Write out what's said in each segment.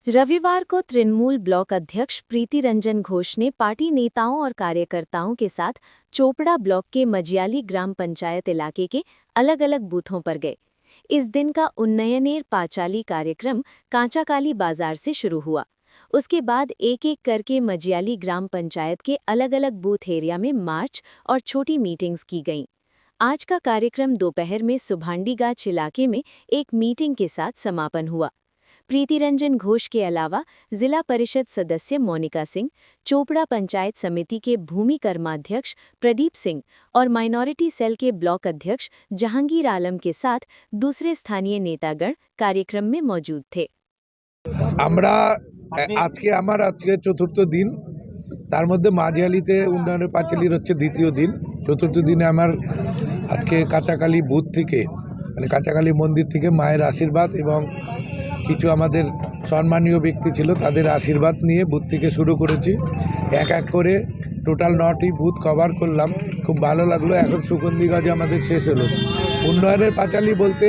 रविवार को तृणमूल ब्लॉक अध्यक्ष प्रीति रंजन घोष ने पार्टी नेताओं और कार्यकर्ताओं के साथ चोपड़ा ब्लॉक के मजियाली ग्राम पंचायत इलाके के अलग अलग बूथों पर गए। इस दिन का उन्नयनेर पांचाली कार्यक्रम कांचाकाली बाजार से शुरू हुआ। उसके बाद एक एक करके मजियाली ग्राम पंचायत के अलग अलग बूथ एरिया में मार्च और छोटी मीटिंग्स की गईं। आज का कार्यक्रम दोपहर में सुभांडीगाछ इलाके में एक मीटिंग के साथ समापन हुआ। प्रीति रंजन घोष के अलावा जिला परिषद सदस्य मोनिका सिंह, चोपड़ा पंचायत समिति के भूमि कर्माध्यक्ष प्रदीप सिंह और माइनॉरिटी सेल के ब्लॉक अध्यक्ष जहांगीर आलम के साथ दूसरे स्थानीय नेतागण कार्यक्रम में मौजूद थे। আজকে চতুর্থ দিন, তার মধ্যে মাঝিয়ালিতে উন্নয়নের পাঁচালীর হচ্ছে দ্বিতীয় দিন। চতুর্থ দিনে আমার আজকে কাঁচাকালী বুথ থেকে কাঁচাকালী মন্দির থেকে মায়ের আশীর্বাদ এবং কিছু আমাদের সম্মানীয় ব্যক্তি ছিল তাদের আশীর্বাদ নিয়ে বুথ থেকে শুরু করেছি। এক এক করে টোটাল 9টি বুথ কভার করলাম, খুব ভালো লাগলো। এখন সুগন্ধিগঞ্জে আমাদের শেষ হলো। উন্নয়নের পাঁচালী বলতে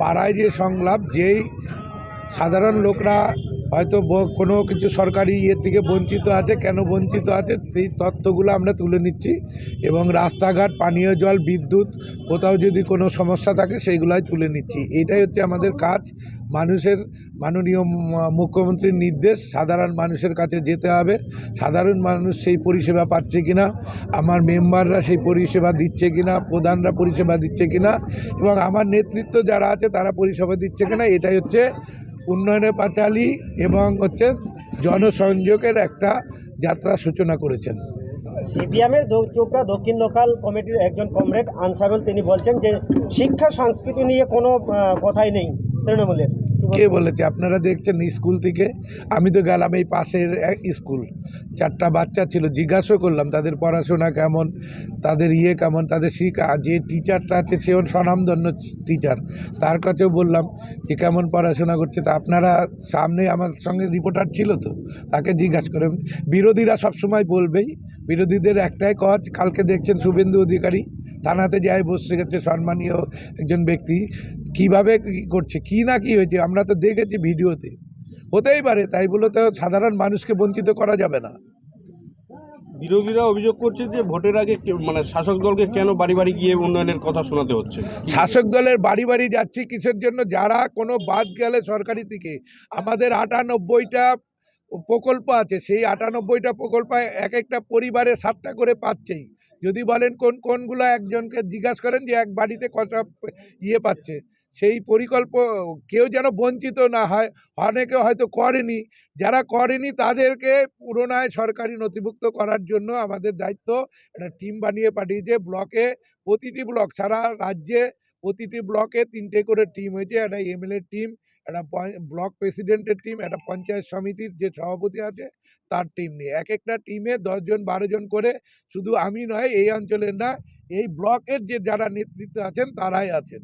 পাড়ায় যে সংলাপ, যেই সাধারণ লোকরা হয়তো কোনো কিছু সরকারি থেকে বঞ্চিত আছে, কেন বঞ্চিত আছে সেই তথ্যগুলো আমরা তুলে নিচ্ছি এবং রাস্তাঘাট, পানীয় জল, বিদ্যুৎ, কোথাও যদি কোনো সমস্যা থাকে সেইগুলাই তুলে নিচ্ছি। এটাই হচ্ছে আমাদের কাজ। মাননীয় মুখ্যমন্ত্রীর নির্দেশ, সাধারণ মানুষের কাছে যেতে হবে। সাধারণ মানুষ সেই পরিষেবা পাচ্ছে কিনা, আমার মেম্বাররা সেই পরিষেবা দিচ্ছে কিনা, প্রধানরা পরিষেবা দিচ্ছে কিনা এবং আমার নেতৃত্ব যারা আছে তারা পরিষেবা দিচ্ছে কিনা, এটাই হচ্ছে উন্নয়নের পাঁচালী এবং হচ্ছে জনসংযোগের একটা যাত্রা সূচনা করেছেন। সিপিএমের চোপড়া দক্ষিণ লোকাল কমিটির একজন কমরেড আনসারুল তিনি বলছেন যে শিক্ষা সংস্কৃতি নিয়ে কোনো কথাই নেই তৃণমূলের। কে বলেছে? আপনারা দেখছেন স্কুল থেকে, আমি তো গেলাম এই পাশের স্কুল, 4টা বাচ্চা ছিল, জিজ্ঞাসা করলাম তাদের পড়াশোনা কেমন, তাদের কেমন, তাদের শিক্ষা। যে টিচারটা আছে সেও স্বনামধন্য টিচার, তার কাছেও বললাম যে কেমন পড়াশোনা করছে। তা আপনারা সামনে আমার সঙ্গে রিপোর্টার ছিল তো, তাকে জিজ্ঞাসা করেন। বিরোধীরা সবসময় বলবেই, বিরোধীদের একটাই কাজ। কালকে দেখছেন শুভেন্দু অধিকারী থানাতে যাই বসে গেছে, সম্মানীয় একজন ব্যক্তি, কিভাবে কী করছে, কি না কি হয়েছে আমরা তো দেখেছি ভিডিওতে। হতেই পারে, তাই বলে তো সাধারণ মানুষকে বঞ্চিত করা যাবে না। বিরোধীরা অভিযোগ করছে যে ভোটের আগে শাসক দলকে কেন বাড়ি বাড়ি গিয়ে উন্নয়নের কথা শোনাতে হচ্ছে। শাসক দলের বাড়ি বাড়ি যাচ্ছি কিসের জন্য? যারা কোনো বাদ গেলে সরকারি থেকে, আমাদের 98টা প্রকল্প আছে, সেই 98টা প্রকল্প এক একটা পরিবারে 7টা করে পাচ্ছেই। যদি বলেন কোনগুলো, একজনকে জিজ্ঞাসা করেন যে এক বাড়িতে কটা পাচ্ছে। সেই পরিকল্প কেউ যেন বঞ্চিত না হয়। অনেকে হয়তো করেনি, যারা করেনি তাদেরকে পুনরায় সরকারি নথিভুক্ত করার জন্য আমাদের দায়িত্ব। একটা টিম বানিয়ে পাঠিয়েছে ব্লকে, প্রতিটি ব্লক সারা রাজ্যে প্রতিটি ব্লকে 3টে করে টিম হয়েছে। একটা এমএলএ টিম, একটা ব্লক প্রেসিডেন্টের টিম, একটা পঞ্চায়েত সমিতির যে সভাপতি আছে তার টিম নিয়ে এক একটা টিমে 10 জন 12 জন করে, শুধু আমি নয়, এই অঞ্চলের না, এই ব্লকের যে যারা নেতৃত্ব আছেন তারাই আছেন।